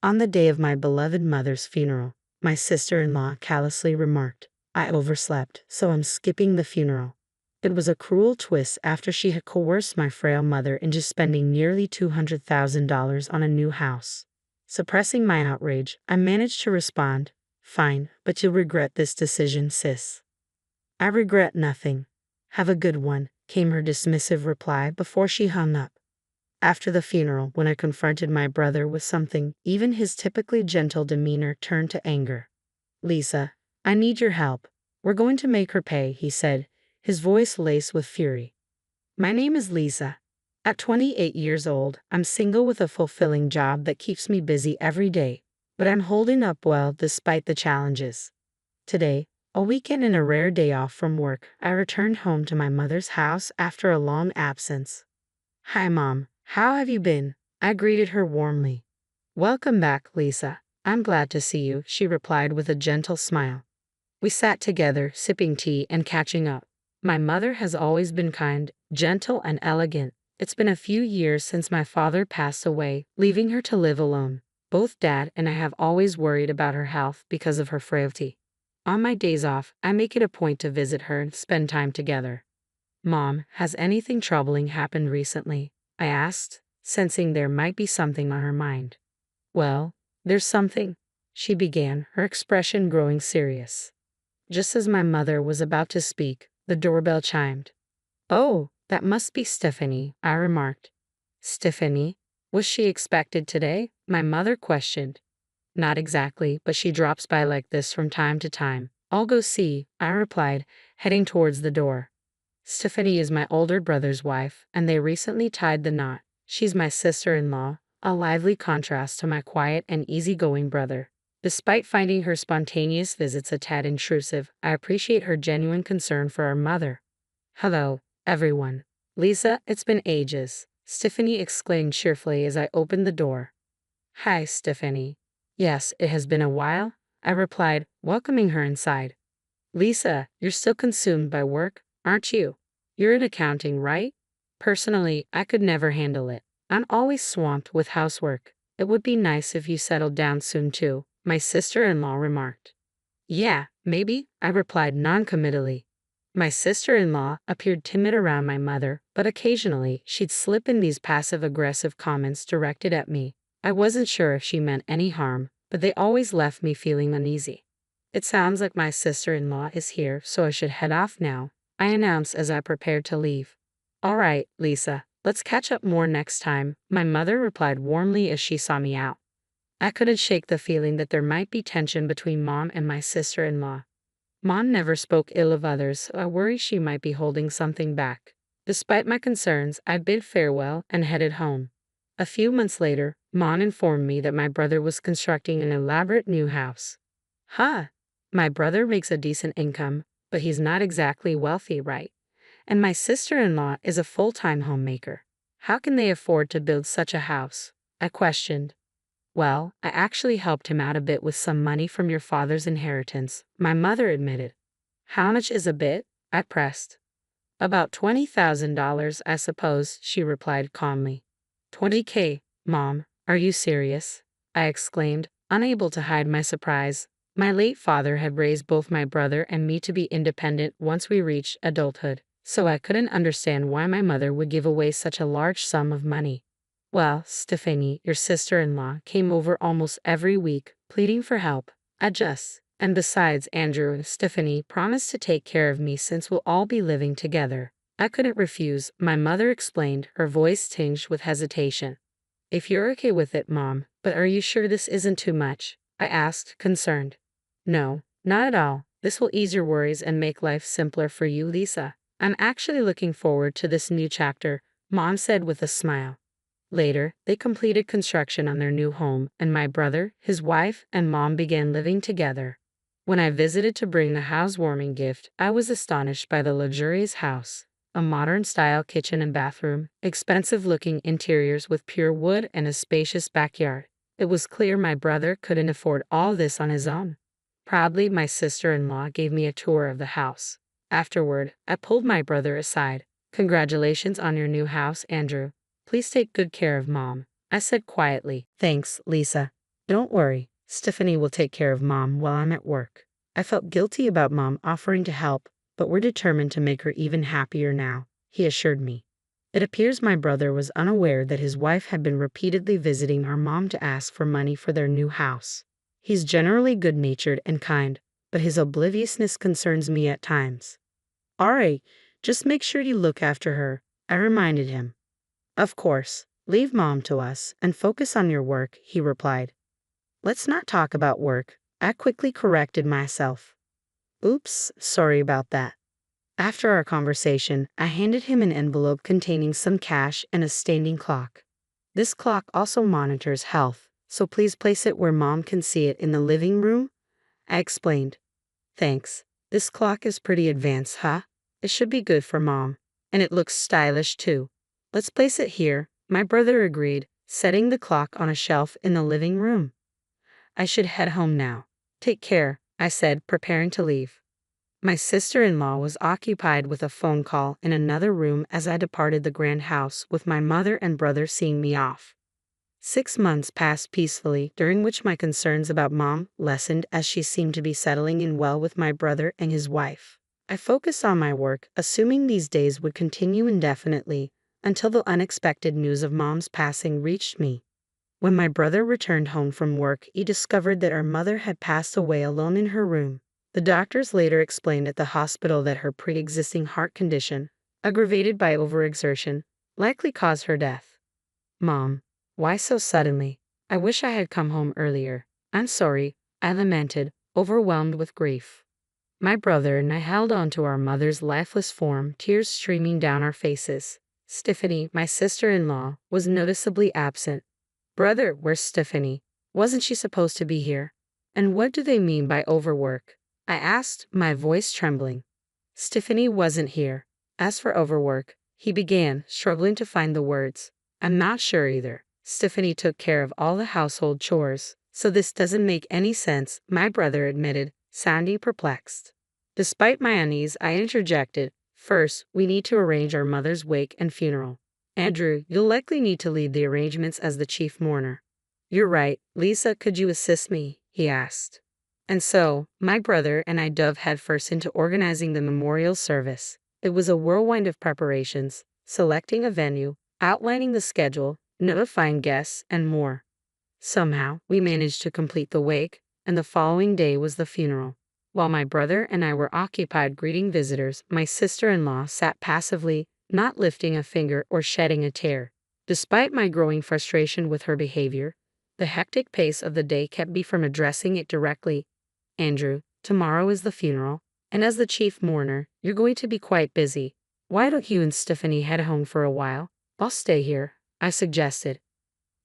On the day of my beloved mother's funeral, my sister-in-law callously remarked, "I overslept, so I'm skipping the funeral." It was a cruel twist after she had coerced my frail mother into spending nearly $200,000 on a new house. Suppressing my outrage, I managed to respond, "Fine, but you'll regret this decision, sis." "I regret nothing. Have a good one," came her dismissive reply before she hung up. After the funeral, when I confronted my brother with something, even his typically gentle demeanor turned to anger. "Lisa, I need your help. We're going to make her pay," he said, his voice laced with fury. My name is Lisa. At 28 years old, I'm single with a fulfilling job that keeps me busy every day, but I'm holding up well despite the challenges. Today, a weekend and a rare day off from work, I returned home to my mother's house after a long absence. "Hi, Mom. How have you been?" I greeted her warmly. "Welcome back, Lisa. I'm glad to see you," she replied with a gentle smile. We sat together, sipping tea and catching up. My mother has always been kind, gentle, and elegant. It's been a few years since my father passed away, leaving her to live alone. Both Dad and I have always worried about her health because of her frailty. On my days off, I make it a point to visit her and spend time together. "Mom, has anything troubling happened recently?" I asked, sensing there might be something on her mind. "Well, there's something," she began, her expression growing serious. Just as my mother was about to speak, the doorbell chimed. "Oh, that must be Stephanie," I remarked. "Stephanie? Was she expected today?" my mother questioned. "Not exactly, but she drops by like this from time to time. I'll go see," I replied, heading towards the door. Stephanie is my older brother's wife, and they recently tied the knot. She's my sister-in-law, a lively contrast to my quiet and easygoing brother. Despite finding her spontaneous visits a tad intrusive, I appreciate her genuine concern for our mother. "Hello, everyone. Lisa, it's been ages," Stephanie exclaimed cheerfully as I opened the door. "Hi, Stephanie." "Yes, it has been a while," I replied, welcoming her inside. "Lisa, you're still consumed by work, aren't you? You're in accounting, right?" "Personally, I could never handle it. I'm always swamped with housework. It would be nice if you settled down soon too," my sister-in-law remarked. "Yeah, maybe," I replied noncommittally. My sister-in-law appeared timid around my mother, but occasionally she'd slip in these passive-aggressive comments directed at me. I wasn't sure if she meant any harm, but they always left me feeling uneasy. "It sounds like my sister-in-law is here, so I should head off now," I announced as I prepared to leave. "All right, Lisa, let's catch up more next time," my mother replied warmly as she saw me out. I couldn't shake the feeling that there might be tension between Mom and my sister-in-law. Mom never spoke ill of others, so I worry she might be holding something back. Despite my concerns, I bid farewell and headed home. A few months later, Mom informed me that my brother was constructing an elaborate new house. Huh! My brother makes a decent income, but he's not exactly wealthy, right? And my sister-in-law is a full-time homemaker. How can they afford to build such a house? I questioned. "Well, I actually helped him out a bit with some money from your father's inheritance," my mother admitted. "How much is a bit?" I pressed. "About $20,000, I suppose," she replied calmly. "20K, Mom, are you serious?" I exclaimed, unable to hide my surprise. My late father had raised both my brother and me to be independent once we reached adulthood, so I couldn't understand why my mother would give away such a large sum of money. "Well, Stephanie, your sister-in-law came over almost every week, pleading for help. And besides, Andrew and Stephanie promised to take care of me since we'll all be living together." I couldn't refuse, my mother explained, her voice tinged with hesitation. "If you're okay with it, Mom, but are you sure this isn't too much?" I asked, concerned. "No, not at all. This will ease your worries and make life simpler for you, Lisa. I'm actually looking forward to this new chapter," Mom said with a smile. Later, they completed construction on their new home, and my brother, his wife, and Mom began living together. When I visited to bring the housewarming gift, I was astonished by the luxurious house. A modern-style kitchen and bathroom, expensive-looking interiors with pure wood, and a spacious backyard. It was clear my brother couldn't afford all this on his own. Proudly, my sister-in-law gave me a tour of the house. Afterward, I pulled my brother aside. "Congratulations on your new house, Andrew. Please take good care of Mom," I said quietly. "Thanks, Lisa. Don't worry, Stephanie will take care of Mom while I'm at work. I felt guilty about Mom offering to help, but we're determined to make her even happier now, he assured me. It appears my brother was unaware that his wife had been repeatedly visiting our mom to ask for money for their new house. He's generally good-natured and kind, but his obliviousness concerns me at times. All right, just make sure you look after her, I reminded him. Of course, leave Mom to us and focus on your work, he replied. Let's not talk about work, I quickly corrected myself. Oops, sorry about that. After our conversation, I handed him an envelope containing some cash and a standing clock. This clock also monitors health, so please place it where Mom can see it in the living room, I explained. Thanks. This clock is pretty advanced, huh? It should be good for Mom. And it looks stylish too. Let's place it here, my brother agreed, setting the clock on a shelf in the living room. I should head home now. Take care, I said, preparing to leave. My sister-in-law was occupied with a phone call in another room as I departed the grand house with my mother and brother seeing me off. 6 months passed peacefully, during which my concerns about Mom lessened as she seemed to be settling in well with my brother and his wife. I focused on my work, assuming these days would continue indefinitely, until the unexpected news of Mom's passing reached me. When my brother returned home from work, he discovered that our mother had passed away alone in her room. The doctors later explained at the hospital that her pre-existing heart condition, aggravated by overexertion, likely caused her death. Mom, why so suddenly? I wish I had come home earlier. I'm sorry, I lamented, overwhelmed with grief. My brother and I held on to our mother's lifeless form, tears streaming down our faces. Stephanie, my sister-in-law, was noticeably absent. Brother, where's Stephanie? Wasn't she supposed to be here? And what do they mean by overwork? I asked, my voice trembling. Stephanie wasn't here. As for overwork, he began, struggling to find the words. I'm not sure either. Stephanie took care of all the household chores, so this doesn't make any sense, my brother admitted, sounding perplexed. Despite my unease, I interjected, first, we need to arrange our mother's wake and funeral. Andrew, you'll likely need to lead the arrangements as the chief mourner. You're right, Lisa, could you assist me? He asked. And so, my brother and I dove headfirst into organizing the memorial service. It was a whirlwind of preparations, selecting a venue, outlining the schedule, notifying guests, and more. Somehow, we managed to complete the wake, and the following day was the funeral. While my brother and I were occupied greeting visitors, my sister-in-law sat passively, not lifting a finger or shedding a tear. Despite my growing frustration with her behavior, the hectic pace of the day kept me from addressing it directly. Andrew, tomorrow is the funeral, and as the chief mourner, you're going to be quite busy. Why don't you and Stephanie head home for a while? I'll stay here, I suggested.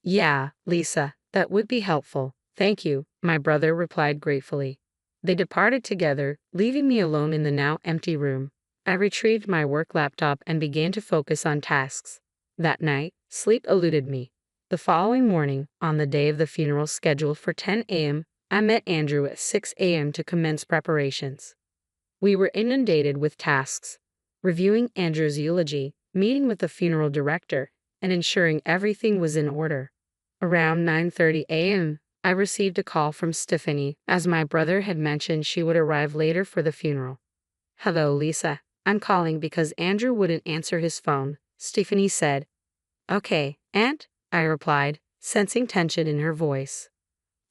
Yeah, Lisa, that would be helpful. Thank you, my brother replied gratefully. They departed together, leaving me alone in the now empty room. I retrieved my work laptop and began to focus on tasks. That night, sleep eluded me. The following morning, on the day of the funeral scheduled for 10 a.m., I met Andrew at 6 a.m. to commence preparations. We were inundated with tasks, reviewing Andrew's eulogy, meeting with the funeral director, and ensuring everything was in order. Around 9:30 a.m., I received a call from Stephanie, as my brother had mentioned she would arrive later for the funeral. Hello, Lisa. I'm calling because Andrew wouldn't answer his phone, Stephanie said. Okay, Aunt, I replied, sensing tension in her voice.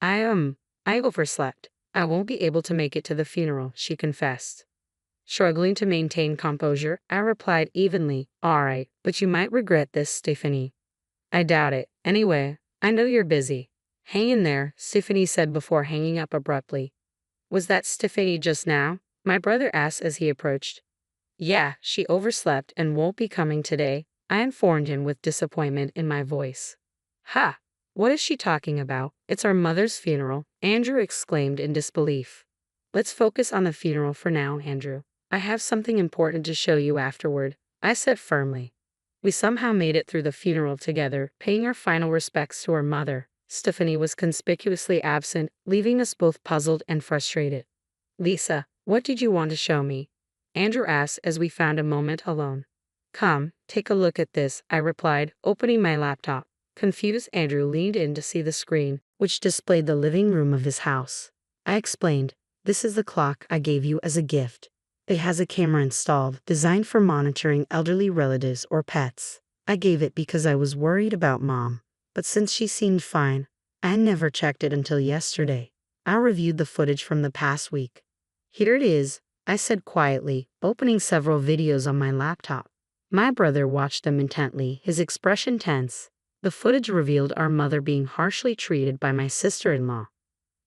I overslept. I won't be able to make it to the funeral, she confessed. Struggling to maintain composure, I replied evenly, all right, but you might regret this, Stephanie. I doubt it. Anyway, I know you're busy. Hang in there, Stephanie said before hanging up abruptly. Was that Stephanie just now? My brother asked as he approached. Yeah, she overslept and won't be coming today, I informed him with disappointment in my voice. Ha! What is she talking about? It's our mother's funeral, Andrew exclaimed in disbelief. Let's focus on the funeral for now, Andrew. I have something important to show you afterward, I said firmly. We somehow made it through the funeral together, paying our final respects to our mother. Stephanie was conspicuously absent, leaving us both puzzled and frustrated. Lisa, what did you want to show me? Andrew asked as we found a moment alone. Come, take a look at this, I replied, opening my laptop. Confused, Andrew leaned in to see the screen, which displayed the living room of his house. I explained, "This is the clock I gave you as a gift. It has a camera installed, designed for monitoring elderly relatives or pets. I gave it because I was worried about Mom, but since she seemed fine, I never checked it until yesterday." I reviewed the footage from the past week. "Here it is," I said quietly, opening several videos on my laptop. My brother watched them intently, his expression tense. The footage revealed our mother being harshly treated by my sister-in-law.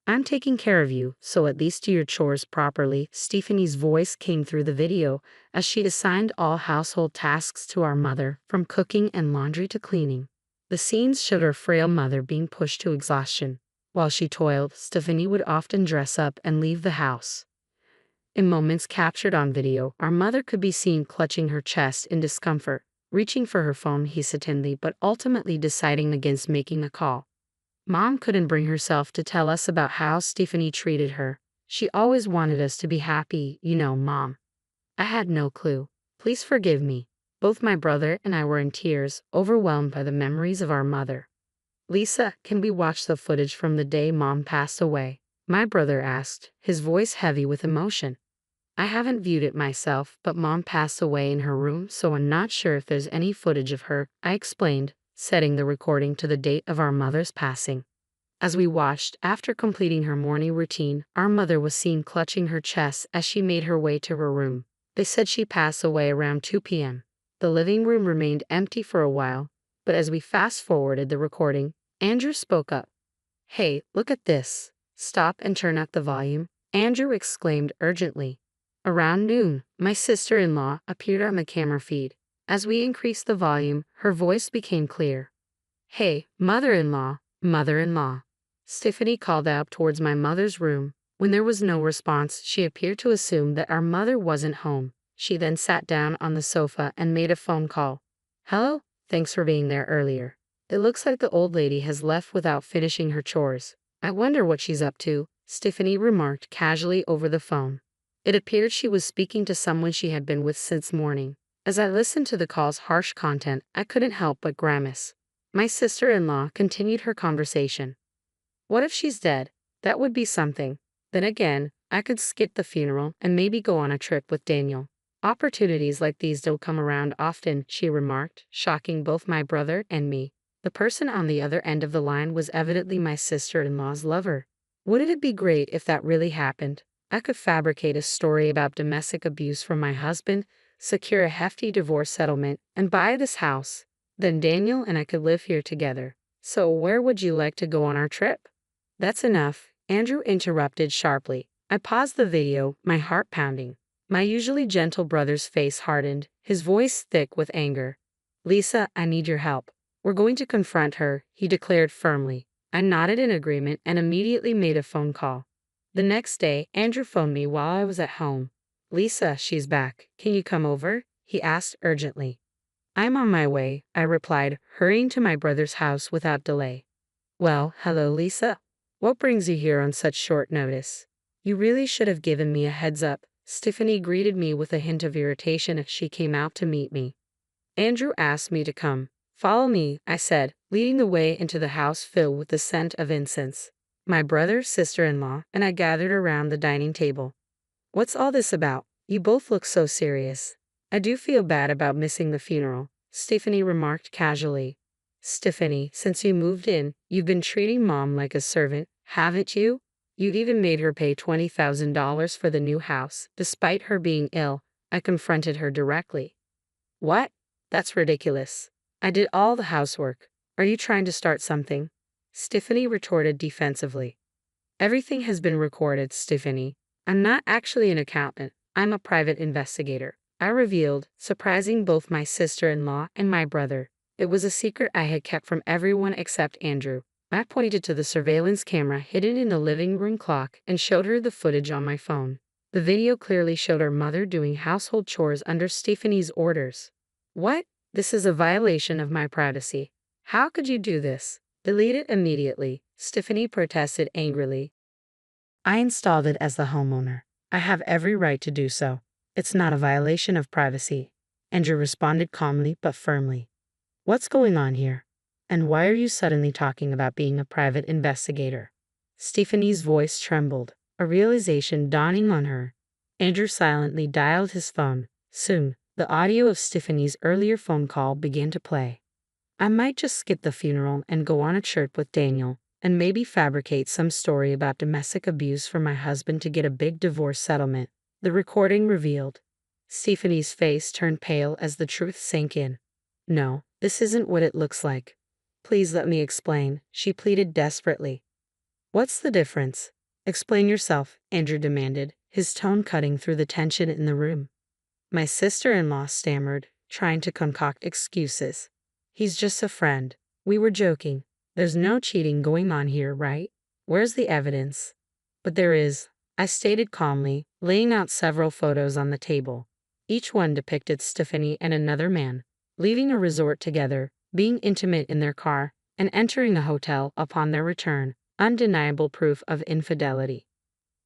"I'm taking care of you, so at least do your chores properly." Stephanie's voice came through the video as she assigned all household tasks to our mother, from cooking and laundry to cleaning. The scenes showed her frail mother being pushed to exhaustion. While she toiled, Stephanie would often dress up and leave the house. In moments captured on video, our mother could be seen clutching her chest in discomfort, reaching for her phone hesitantly but ultimately deciding against making a call. Mom couldn't bring herself to tell us about how Stephanie treated her. "She always wanted us to be happy, you know, Mom." I had no clue. "Please forgive me." Both my brother and I were in tears, overwhelmed by the memories of our mother. "Lisa, can we watch the footage from the day Mom passed away?" my brother asked, his voice heavy with emotion. "I haven't viewed it myself, but Mom passed away in her room, so I'm not sure if there's any footage of her," I explained, setting the recording to the date of our mother's passing. As we watched, after completing her morning routine, our mother was seen clutching her chest as she made her way to her room. They said she passed away around 2 p.m. The living room remained empty for a while, but as we fast-forwarded the recording, Andrew spoke up. "Hey, look at this. Stop and turn up the volume," Andrew exclaimed urgently. Around noon, my sister-in-law appeared on the camera feed. As we increased the volume, her voice became clear. "Hey, mother-in-law, mother-in-law." Stephanie called out towards my mother's room. When there was no response, she appeared to assume that our mother wasn't home. She then sat down on the sofa and made a phone call. "Hello? Thanks for being there earlier. It looks like the old lady has left without finishing her chores. I wonder what she's up to," Stephanie remarked casually over the phone. It appeared she was speaking to someone she had been with since morning. As I listened to the call's harsh content, I couldn't help but grimace. My sister-in-law continued her conversation. "What if she's dead? That would be something. Then again, I could skip the funeral and maybe go on a trip with Daniel. Opportunities like these don't come around often," she remarked, shocking both my brother and me. The person on the other end of the line was evidently my sister-in-law's lover. Wouldn't it be great if that really happened? I could fabricate a story about domestic abuse from my husband, secure a hefty divorce settlement, and buy this house. Then Daniel and I could live here together. "So where would you like to go on our trip?" "That's enough," Andrew interrupted sharply. I paused the video, my heart pounding. My usually gentle brother's face hardened, his voice thick with anger. "Lisa, I need your help. We're going to confront her," he declared firmly. I nodded in agreement and immediately made a phone call. The next day, Andrew phoned me while I was at home. "Lisa, she's back. Can you come over?" he asked urgently. "I'm on my way," I replied, hurrying to my brother's house without delay. "Well, hello, Lisa. What brings you here on such short notice?" "You really should have given me a heads up." Stephanie greeted me with a hint of irritation as she came out to meet me. "Andrew asked me to come." "Follow me," I said, leading the way into the house filled with the scent of incense. My brother, sister-in-law, and I gathered around the dining table. "What's all this about? You both look so serious." "I do feel bad about missing the funeral," Stephanie remarked casually. "Stephanie, since you moved in, you've been treating Mom like a servant, haven't you? You've even made her pay $20,000 for the new house, despite her being ill." I confronted her directly. "What? That's ridiculous. I did all the housework. Are you trying to start something?" Stephanie retorted defensively. "Everything has been recorded, Stephanie. I'm not actually an accountant. I'm a private investigator," I revealed, surprising both my sister-in-law and my brother. It was a secret I had kept from everyone except Andrew. I pointed to the surveillance camera hidden in the living room clock and showed her the footage on my phone. The video clearly showed her mother doing household chores under Stephanie's orders. "What? This is a violation of my privacy. How could you do this?" "Delete it immediately," Stephanie protested angrily. "I installed it as the homeowner. I have every right to do so. It's not a violation of privacy," Andrew responded calmly but firmly. "What's going on here? And why are you suddenly talking about being a private investigator? Stephanie's voice trembled, a realization dawning on her. Andrew silently dialed his phone. Soon, the audio of Stephanie's earlier phone call began to play. I might just skip the funeral and go on a trip with Daniel, and maybe fabricate some story about domestic abuse for my husband to get a big divorce settlement, the recording revealed. Stephanie's face turned pale as the truth sank in. No, this isn't what it looks like. Please let me explain, she pleaded desperately. What's the difference? Explain yourself, Andrew demanded, his tone cutting through the tension in the room. My sister-in-law stammered, trying to concoct excuses. He's just a friend. We were joking. There's no cheating going on here, right? Where's the evidence? But there is, I stated calmly, laying out several photos on the table. Each one depicted Stephanie and another man, leaving a resort together, being intimate in their car, and entering a hotel upon their return, undeniable proof of infidelity.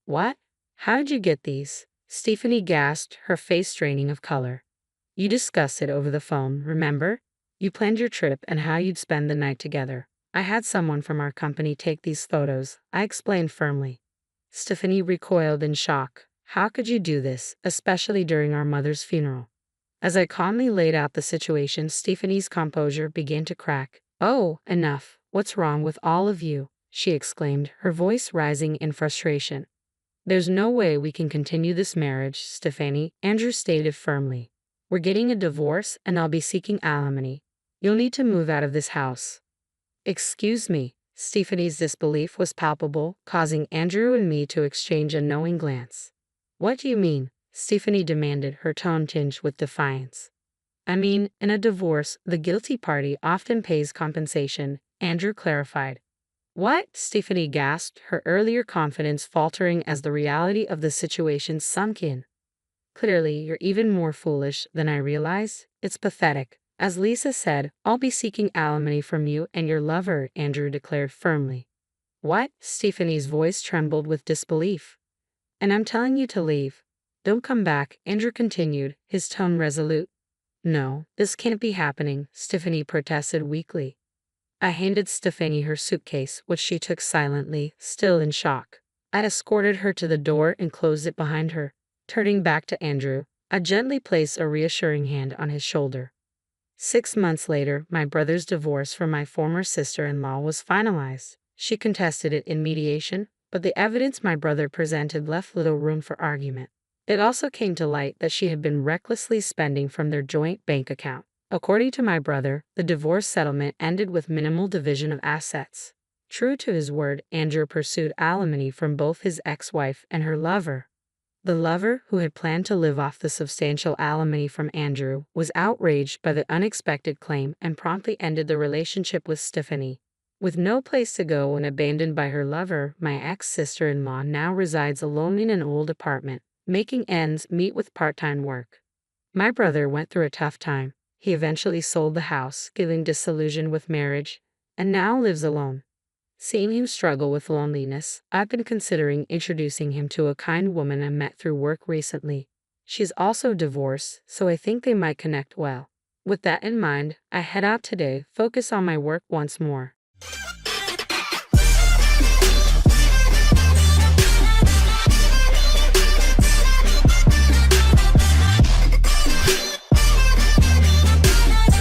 What? How did you get these? Stephanie gasped, her face draining of color. You discussed it over the phone, remember? You planned your trip and how you'd spend the night together. I had someone from our company take these photos, I explained firmly. Stephanie recoiled in shock. How could you do this, especially during our mother's funeral? As I calmly laid out the situation, Stephanie's composure began to crack. Oh, enough. What's wrong with all of you? She exclaimed, her voice rising in frustration. There's no way we can continue this marriage, Stephanie, Andrew stated firmly. We're getting a divorce and I'll be seeking alimony. You'll need to move out of this house. Excuse me. Stephanie's disbelief was palpable, causing Andrew and me to exchange a knowing glance. What do you mean? Stephanie demanded, her tone tinged with defiance. I mean, in a divorce, the guilty party often pays compensation, Andrew clarified. What? Stephanie gasped, her earlier confidence faltering as the reality of the situation sunk in. Clearly, you're even more foolish than I realized. It's pathetic. As Lisa said, I'll be seeking alimony from you and your lover, Andrew declared firmly. What? Stephanie's voice trembled with disbelief. And I'm telling you to leave. Don't come back, Andrew continued, his tone resolute. No, this can't be happening, Stephanie protested weakly. I handed Stephanie her suitcase, which she took silently, still in shock. I escorted her to the door and closed it behind her. Turning back to Andrew, I gently placed a reassuring hand on his shoulder. 6 months later, my brother's divorce from my former sister-in-law was finalized. She contested it in mediation, but the evidence my brother presented left little room for argument. It also came to light that she had been recklessly spending from their joint bank account. According to my brother, the divorce settlement ended with minimal division of assets. True to his word, Andrew pursued alimony from both his ex-wife and her lover. The lover, who had planned to live off the substantial alimony from Andrew, was outraged by the unexpected claim and promptly ended the relationship with Stephanie. With no place to go and abandoned by her lover, my ex-sister-in-law now resides alone in an old apartment, making ends meet with part-time work. My brother went through a tough time. He eventually sold the house, feeling disillusioned with marriage, and now lives alone. Seeing him struggle with loneliness, I've been considering introducing him to a kind woman I met through work recently. She's also divorced, so I think they might connect well. With that in mind, I head out today, focus on my work once more.